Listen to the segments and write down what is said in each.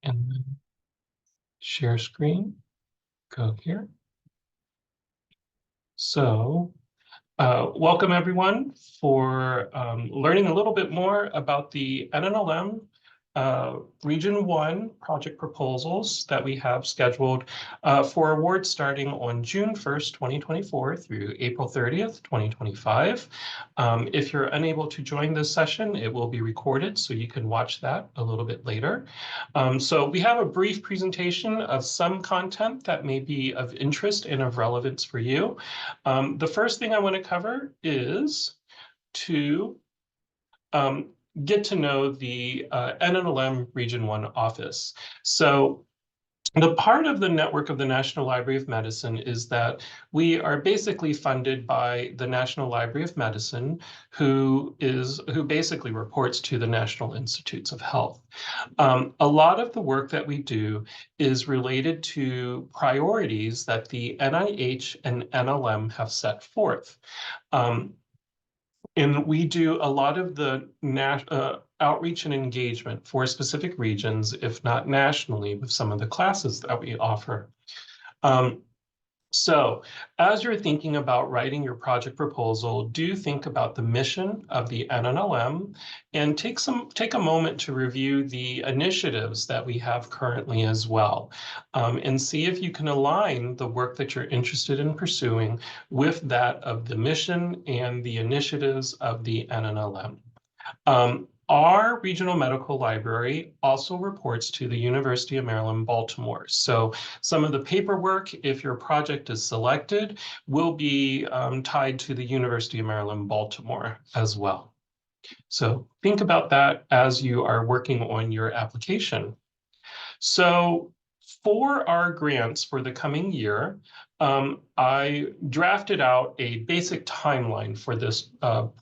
and then share screen, go here. So welcome everyone for learning a little bit more about the NNLM Region 1 project proposals that we have scheduled for awards starting on June 1st, 2024 through April 30th, 2025. If you're unable to join this session, it will be recorded, so you can watch that a little bit later. So we have a brief presentation of some content that may be of interest and of relevance for you. The first thing I want to cover is to get to know the NNLM Region 1 office. So the part of the network of the National Library of Medicine is that we are basically funded by the National Library of Medicine, who basically reports to the National Institutes of Health. A lot of the work that we do is related to priorities that the NIH and NLM have set forth. And we do a lot of the outreach and engagement for specific regions, if not nationally, with some of the classes that we offer. So as you're thinking about writing your project proposal, do think about the mission of the NNLM and take a moment to review the initiatives that we have currently as well, and see if you can align the work that you're interested in pursuing with that of the mission and the initiatives of the NNLM. Our regional medical library also reports to the University of Maryland, Baltimore. So some of the paperwork, if your project is selected, will be tied to the University of Maryland, Baltimore as well. So think about that as you are working on your application. So for our grants for the coming year, I drafted out a basic timeline for this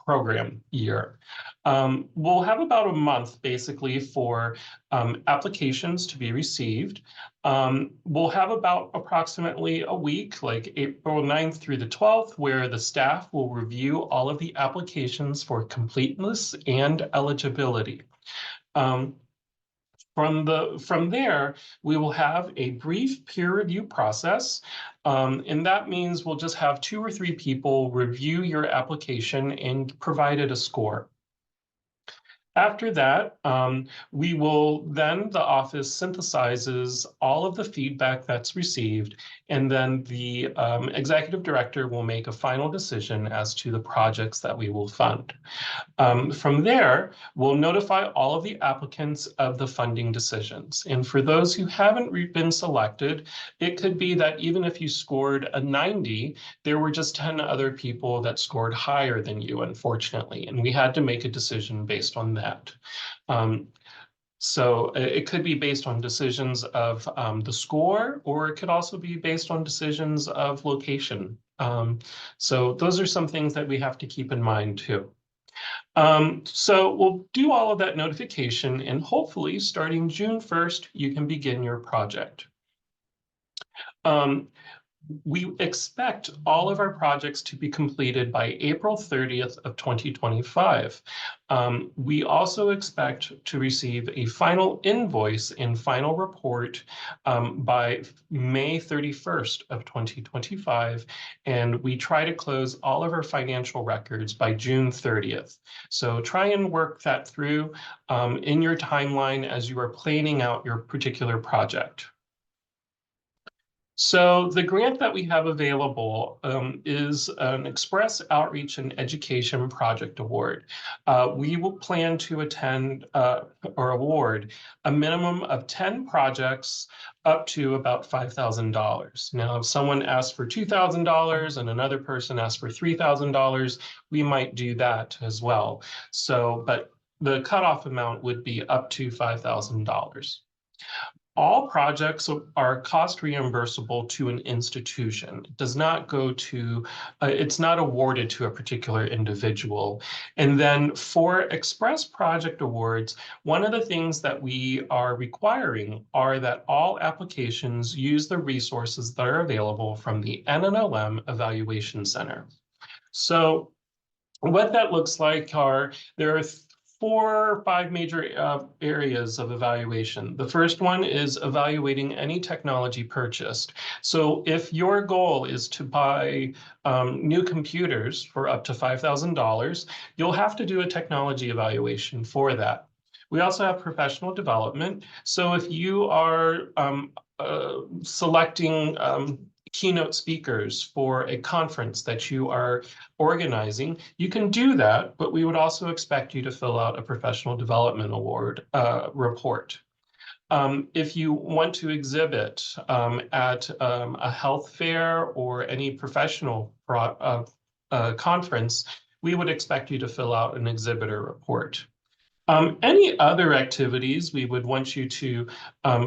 program year. We'll have about a month basically for applications to be received. We'll have about approximately a week, like April 9th through the 12th, where the staff will review all of the applications for completeness and eligibility. From there, we will have a brief peer review process, and that means we'll just have 2 or 3 people review your application and provide it a score. After that, the office synthesizes all of the feedback that's received, and then the executive director will make a final decision as to the projects that we will fund. From there, we'll notify all of the applicants of the funding decisions. And for those who haven't been selected, it could be that even if you scored a 90, there were just 10 other people that scored higher than you, unfortunately, and we had to make a decision based on that. So it could be based on decisions of the score, or it could also be based on decisions of location. So those are some things that we have to keep in mind too. So we'll do all of that notification, and hopefully starting June 1st, you can begin your project. We expect all of our projects to be completed by April 30th of 2025. We also expect to receive a final invoice and final report by May 31st of 2025, and we try to close all of our financial records by June 30th. So try and work that through in your timeline as you are planning out your particular project. So the grant that we have available is an Express Outreach and Education Project Award. We will plan to attend or award a minimum of 10 projects up to about $5,000. Now, if someone asks for $2,000 and another person asks for $3,000, we might do that as well. So, but the cutoff amount would be up to $5,000. All projects are cost reimbursable to an institution. It does not go to, it's not awarded to a particular individual. And then for Express Project Awards, one of the things that we are requiring are that all applications use the resources that are available from the NNLM Evaluation Center. So what that looks like there are four or five major areas of evaluation. The first one is evaluating any technology purchased. So if your goal is to buy new computers for up to $5,000, you'll have to do a technology evaluation for that. We also have professional development. So if you are selecting keynote speakers for a conference that you are organizing, you can do that, but we would also expect you to fill out a professional development award report. If you want to exhibit at a health fair or any professional conference, we would expect you to fill out an exhibitor report. Any other activities we would want you to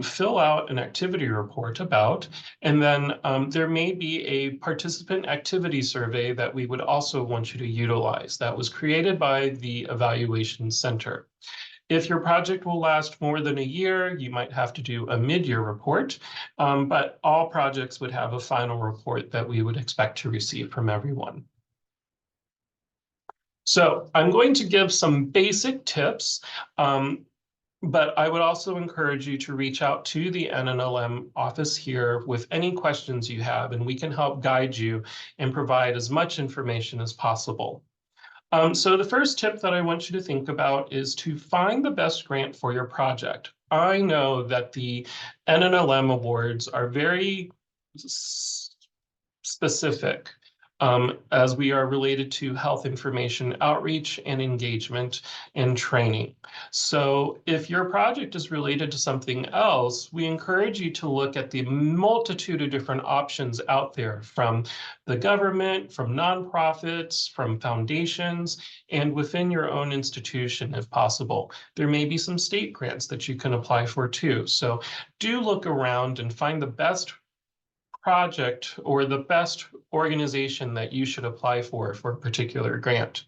fill out an activity report about, and then there may be a participant activity survey that we would also want you to utilize that was created by the Evaluation Center. If your project will last more than a year, you might have to do a mid-year report, but all projects would have a final report that we would expect to receive from everyone. So I'm going to give some basic tips, but I would also encourage you to reach out to the NNLM office here with any questions you have, and we can help guide you and provide as much information as possible. So the first tip that I want you to think about is to find the best grant for your project. I know that the NNLM awards are very specific as we are related to health information outreach and engagement and training. So if your project is related to something else, we encourage you to look at the multitude of different options out there from the government, from nonprofits, from foundations, and within your own institution if possible. There may be some state grants that you can apply for too. So do look around and find the best project or the best organization that you should apply for a particular grant.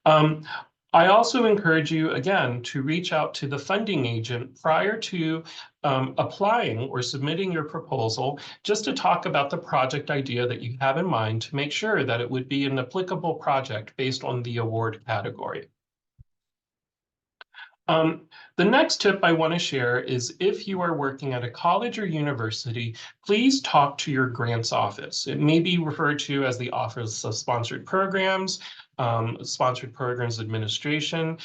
I also encourage you, again, to reach out to the funding agent prior to applying or submitting your proposal, just to talk about the project idea that you have in mind to make sure that it would be an applicable project based on the award category. The next tip I want to share is if you are working at a college or university, please talk to your grants office. It may be referred to as the Office of Sponsored Programs, Sponsored Programs Administration,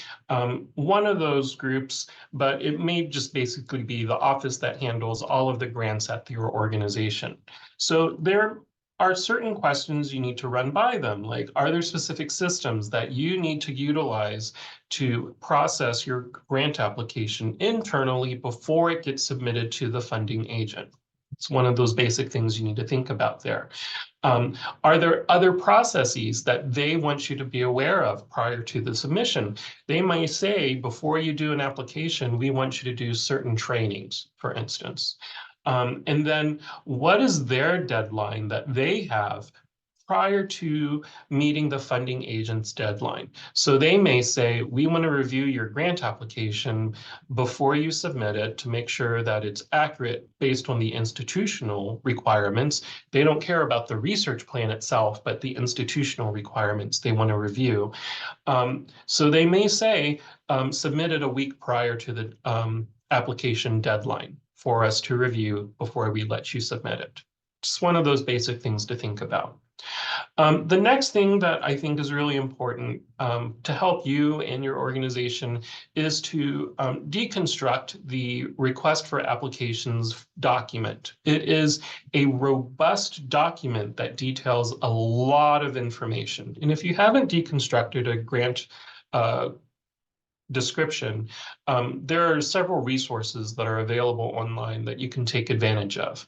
one of those groups, but it may just basically be the office that handles all of the grants at your organization. So there are certain questions you need to run by them, like are there specific systems that you need to utilize to process your grant application internally before it gets submitted to the funding agent? It's one of those basic things you need to think about there. Are there other processes that they want you to be aware of prior to the submission? They might say, before you do an application, we want you to do certain trainings, for instance. And then what is their deadline that they have prior to meeting the funding agent's deadline? So they may say, we want to review your grant application before you submit it to make sure that it's accurate based on the institutional requirements. They don't care about the research plan itself, but the institutional requirements they want to review. So they may say, submit it a week prior to the application deadline for us to review before we let you submit it. Just one of those basic things to think about. The next thing that I think is really important to help you and your organization is to deconstruct the request for applications document. It is a robust document that details a lot of information. And if you haven't deconstructed a grant description, there are several resources that are available online that you can take advantage of.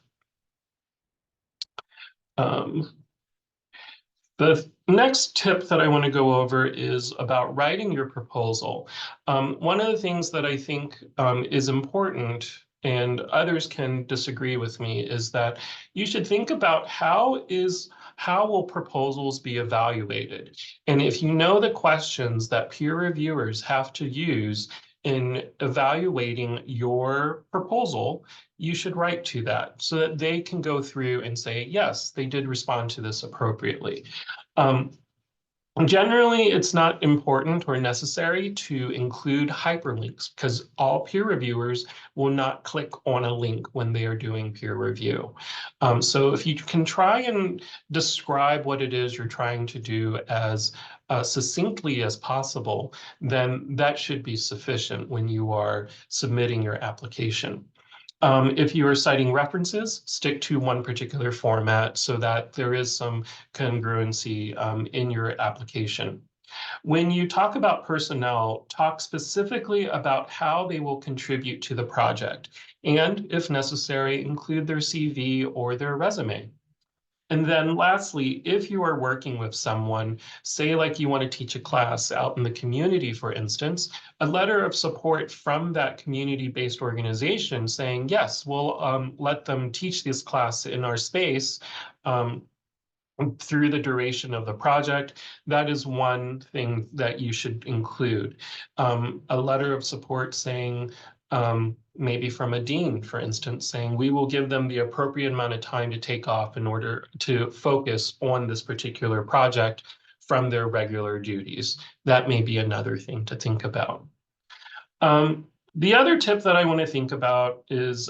The next tip that I want to go over is about writing your proposal. One of the things that I think is important, and others can disagree with me, is that you should think about how will proposals be evaluated? And if you know the questions that peer reviewers have to use in evaluating your proposal, you should write to that so that they can go through and say, yes, they did respond to this appropriately. Generally, it's not important or necessary to include hyperlinks because all peer reviewers will not click on a link when they are doing peer review. So if you can try and describe what it is you're trying to do as succinctly as possible, then that should be sufficient when you are submitting your application. If you are citing references, stick to one particular format so that there is some congruency in your application. When you talk about personnel, talk specifically about how they will contribute to the project, and if necessary, include their CV or their resume. And then lastly, if you are working with someone, say like you want to teach a class out in the community, for instance, a letter of support from that community-based organization saying, yes, we'll let them teach this class in our space um, through the duration of the project. That is one thing that you should include. A letter of support saying, maybe from a dean, for instance, saying we will give them the appropriate amount of time to take off in order to focus on this particular project from their regular duties. That may be another thing to think about. The other tip that I want to think about is,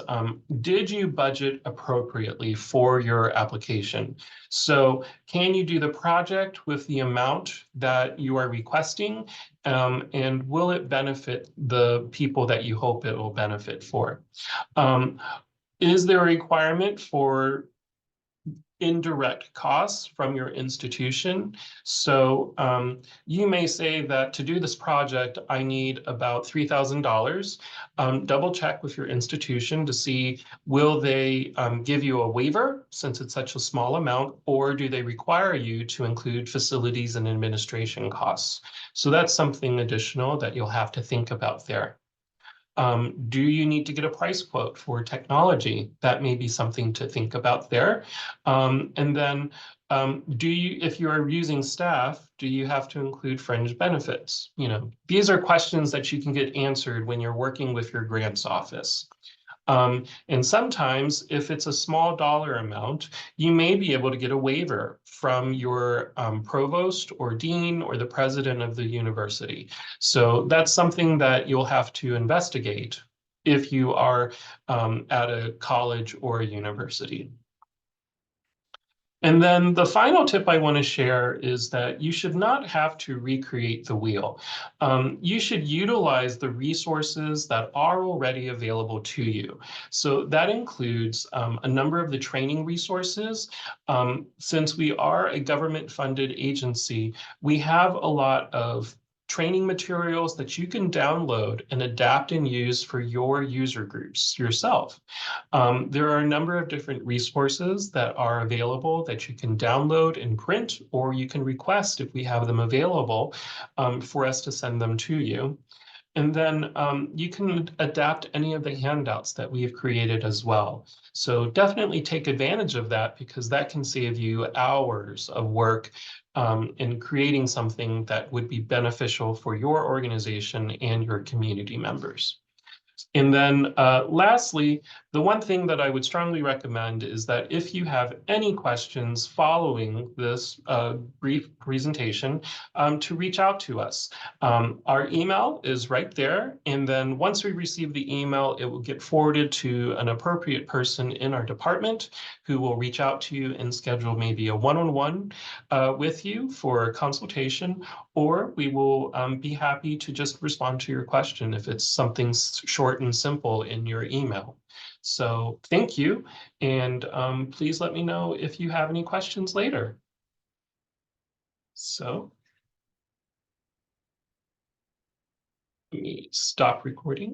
did you budget appropriately for your application? So can you do the project with the amount that you are requesting? And will it benefit the people that you hope it will benefit for? Um, is there a requirement for indirect costs from your institution? So you may say that to do this project, I need about $3,000. Double check with your institution to see, will they give you a waiver since it's such a small amount, or do they require you to include facilities and administration costs? So that's something additional that you'll have to think about there. Do you need to get a price quote for technology? That may be something to think about there. And then if you are using staff, do you have to include fringe benefits? You know, these are questions that you can get answered when you're working with your grants office. And sometimes, if it's a small dollar amount, you may be able to get a waiver from your provost or dean or the president of the university. So that's something that you'll have to investigate if you are at a college or a university. And then the final tip I want to share is that you should not have to recreate the wheel. You should utilize the resources that are already available to you. So that includes a number of the training resources. Since we are a government-funded agency, we have a lot of training materials that you can download and adapt and use for your user groups yourself. There are a number of different resources that are available that you can download and print, or you can request if we have them available for us to send them to you. And then you can adapt any of the handouts that we have created as well. So definitely take advantage of that because that can save you hours of work in creating something that would be beneficial for your organization and your community members. And then lastly, the one thing that I would strongly recommend is that if you have any questions following this brief presentation, to reach out to us. Our email is right there. And then once we receive the email, it will get forwarded to an appropriate person in our department who will reach out to you and schedule maybe a one-on-one with you for a consultation, or we will be happy to just respond to your question if it's something short and simple in your email. So thank you, and please let me know if you have any questions later. So let me stop recording.